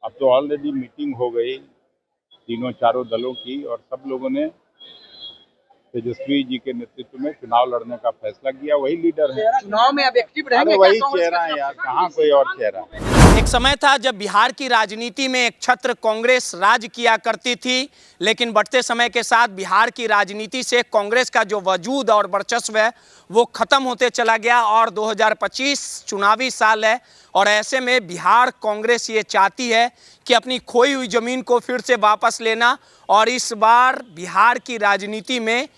अब तो already meeting हो गई तीनों चारों दलों की और सब लोगों ने तेजस्वी जी के नेतृत्व में चुनाव लड़ने का फैसला किया। वही लीडर है चुनाव में अब एक्टिव रहेंगे। अरे वही चेहरा है यार, कहाँ कोई और चेहरा। एक समय था जब बिहार की राजनीति में एक छत्र कांग्रेस राज किया करती थी, लेकिन बढ़ते समय के साथ बिहार की राजनीति से कांग्रेस का जो वजूद और वर्चस्व है वो खत्म होते चला गया। और 2025 चुनावी साल है और ऐसे में बिहार कांग्रेस ये चाहती है कि अपनी खोई हुई जमीन को फिर से वापस लेना। और इस बार बिहार की राजनीति में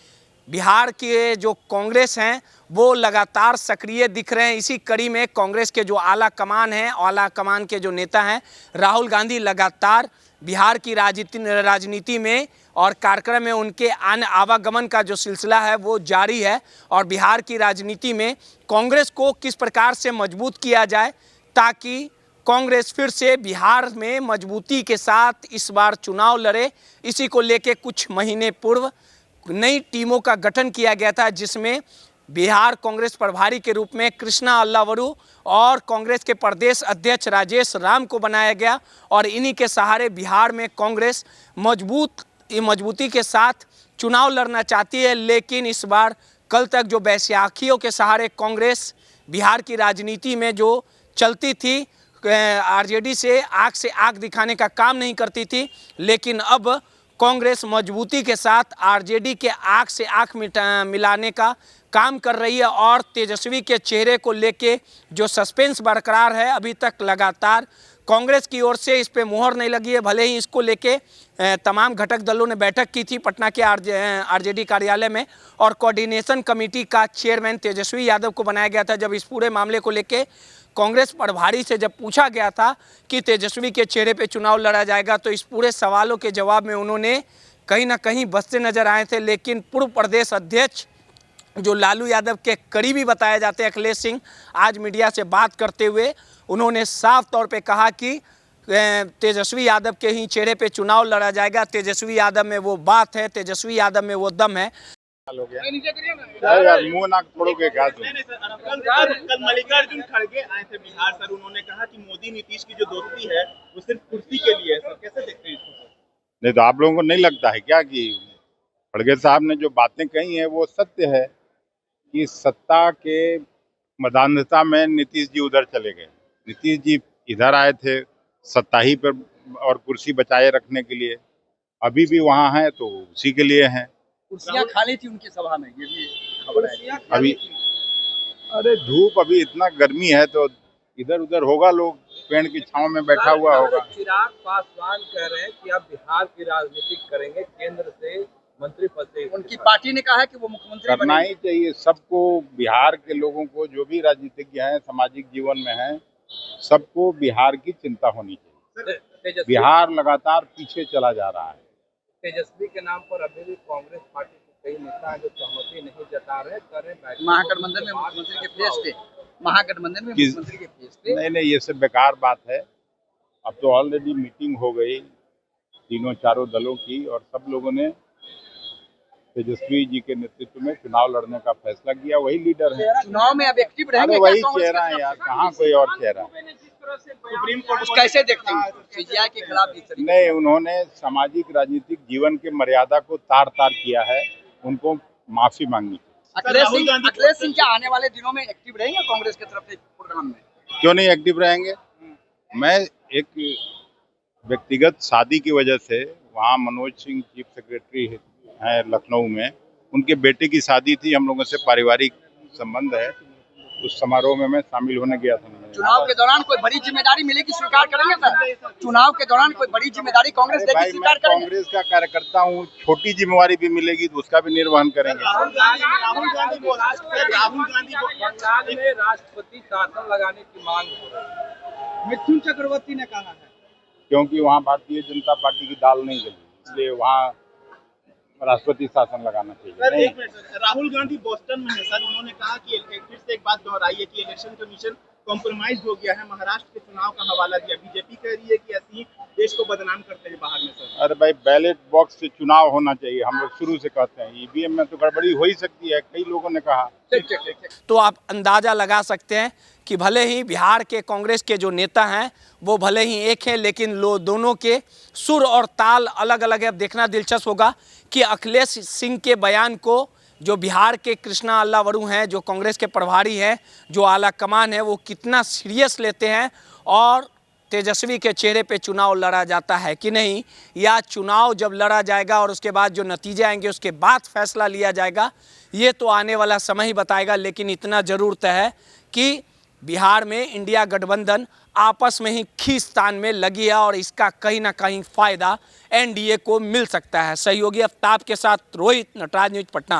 बिहार के जो कांग्रेस हैं वो लगातार सक्रिय दिख रहे हैं। इसी कड़ी में कांग्रेस के जो आला कमान हैं, आला कमान के जो नेता हैं राहुल गांधी लगातार बिहार की राजनीति में और कार्यक्रम में उनके अन्य आवागमन का जो सिलसिला है वो जारी है। और बिहार की राजनीति में कांग्रेस को किस प्रकार से मजबूत किया जाए ताकि कांग्रेस फिर से बिहार में मजबूती के साथ इस बार चुनाव लड़े, इसी को लेके कुछ महीने पूर्व नई टीमों का गठन किया गया था, जिसमें बिहार कांग्रेस प्रभारी के रूप में कृष्णा अल्लावरू और कांग्रेस के प्रदेश अध्यक्ष राजेश राम को बनाया गया। और इन्हीं के सहारे बिहार में कांग्रेस मजबूती के साथ चुनाव लड़ना चाहती है। लेकिन इस बार कल तक जो बैसाखियों के सहारे कांग्रेस बिहार की राजनीति में जो चलती थी, आरजेडी से आंख दिखाने का काम नहीं करती थी, लेकिन अब कांग्रेस मजबूती के साथ आरजेडी के आंख से आंख मिलाने का काम कर रही है। और तेजस्वी के चेहरे को लेके जो सस्पेंस बरकरार है, अभी तक लगातार कांग्रेस की ओर से इस पे मुहर नहीं लगी है। भले ही इसको लेके तमाम घटक दलों ने बैठक की थी पटना के आरजेडी कार्यालय में और कोऑर्डिनेशन कमेटी का चेयरमैन तेजस्वी यादव को बनाया गया था। जब इस पूरे मामले को लेके कांग्रेस प्रभारी से जब पूछा गया था कि तेजस्वी के चेहरे पे चुनाव लड़ा जाएगा, तो इस पूरे सवालों के जवाब में उन्होंने कहीं ना कहीं बसते नजर आए थे। लेकिन पूर्व प्रदेश अध्यक्ष जो लालू यादव के करीबी बताए जाते हैं अखिलेश सिंह, आज मीडिया से बात करते हुए उन्होंने साफ तौर पे कहा कि तेजस्वी यादव के ही चेहरे पे चुनाव लड़ा जाएगा। तेजस्वी यादव में वो बात है, तेजस्वी यादव में वो दम है। यार मुंह नाक फोड़ो के घास। कल मल्लिकार्जुन खड़गे आए थे बिहार सर, उन्होंने कहा कि मोदी नीतीश की जो दोस्ती है वो सिर्फ कुर्सी के लिए है। सर कैसे देखते हैं इसको? नहीं तो आप लोगों को नहीं लगता है क्या कि खड़गे साहब ने जो बातें कही हैं वो सत्य है कि सत्ता के मदान्धता में नीतीश जी उधर चले गए। नीतीश जी इधर आए थे सत्ता ही पर और कुर्सी बचाए रखने के लिए, अभी भी वहाँ हैं तो उसी के लिए हैं। कुर्सियां खाली थी उनकी सभा में, ये भी खबर है अभी। अरे धूप अभी इतना गर्मी है तो इधर उधर होगा, लोग पेड़ की छांव में बैठा हुआ होगा। चिराग पासवान कह रहे हैं कि अब बिहार की राजनीति करेंगे, केंद्र से मंत्री पद से। उनकी पार्टी ने कहा है कि वो मुख्यमंत्री करना ही चाहिए सबको। बिहार के लोगों को जो भी राजनीतिज्ञ हैं, सामाजिक जीवन में हैं, सबको बिहार की चिंता होनी चाहिए। बिहार लगातार पीछे चला जा रहा है। तेजस्वी के नाम पर अभी भी कांग्रेस पार्टी के कई नेता हैं जो सहमति नहीं जता रहे, महागठबंधन में मुख्यमंत्री के फेस पे, महागठबंधन में मुख्यमंत्री के फेस पे। नहीं, ये सब बेकार बात है। अब तो ऑलरेडी मीटिंग हो गई तीनों चारों दलों की और सब लोगों ने तेजस्वी जी के नेतृत्व में चुनाव लड़ने का फैसला किया। वही लीडर है चुनाव में अब एक्टिव रहेंगे। अरे वही चेहरा है यार, कहाँ कोई और चेहरा। सुप्रीम कोर्ट कैसे देखते हैं सीजीआई के खिलाफ? नहीं, उन्होंने सामाजिक राजनीतिक जीवन के मर्यादा को तार तार किया है, उनको माफी मांगनी चाहिए। अखिलेश सिंह क्या आने वाले दिनों में एक्टिव रहेंगे कांग्रेस की तरफ से प्रोग्राम में? क्यों नहीं एक्टिव रहेंगे? मैं एक व्यक्तिगत शादी की वजह से वहाँ मनोज सिंह चीफ सेक्रेटरी है लखनऊ में, उनके बेटे की शादी थी, हम लोगों से पारिवारिक संबंध है, उस समारोह में मैं शामिल होने गया था। चुनाव के दौरान कोई बड़ी जिम्मेदारी मिलेगी स्वीकार करेंगे सर? चुनाव के दौरान कोई बड़ी जिम्मेदारी कांग्रेस देगी स्वीकार करेंगे? कांग्रेस का कार्यकर्ता हूँ, छोटी जिम्मेवारी भी मिलेगी तो उसका भी निर्वहन करेंगे। राहुल गांधी बंगाल में राष्ट्रपति शासन लगाने की मांग हो रही है, मिथुन चक्रवर्ती ने कहा है, क्योंकि वहाँ भारतीय जनता पार्टी की दाल नहीं गली, इसलिए वहाँ राष्ट्रपति शासन लगाना चाहिए। राहुल गांधी बोस्टन में है सर, उन्होंने कहा कि फिर से एक बात दोहराई है कि इलेक्शन कमीशन कॉम्प्रोमाइज हो गया है, महाराष्ट्र के चुनाव का हवाला दिया। बीजेपी कह रही है कि ऐसी देश को बदनाम करते हैं बाहर में सर। अरे भाई, बैलेट बॉक्स से चुनाव होना चाहिए, हम लोग शुरू से कहते हैं। ईवीएम में तो गड़बड़ी हो ही सकती है, कई लोगों ने कहा। तो आप अंदाज़ा लगा सकते हैं कि भले ही बिहार के कांग्रेस के जो नेता हैं वो भले ही एक हैं, लेकिन दोनों के सुर और ताल अलग अलग है। अब देखना दिलचस्प होगा कि अखिलेश सिंह के बयान को जो बिहार के कृष्णा अल्लावरू हैं, जो कांग्रेस के प्रभारी हैं, जो आला कमान है, वो कितना सीरियस लेते हैं और तेजस्वी के चेहरे पे चुनाव लड़ा जाता है कि नहीं, या चुनाव जब लड़ा जाएगा और उसके बाद जो नतीजे आएंगे उसके बाद फैसला लिया जाएगा, ये तो आने वाला समय ही बताएगा। लेकिन इतना ज़रूर तय है कि बिहार में इंडिया गठबंधन आपस में ही खींचतान में लगी है और इसका कहीं ना कहीं फ़ायदा एनडीए को मिल सकता है। सहयोगी आफ्ताब के साथ रोहित, नटराज न्यूज़, पटना।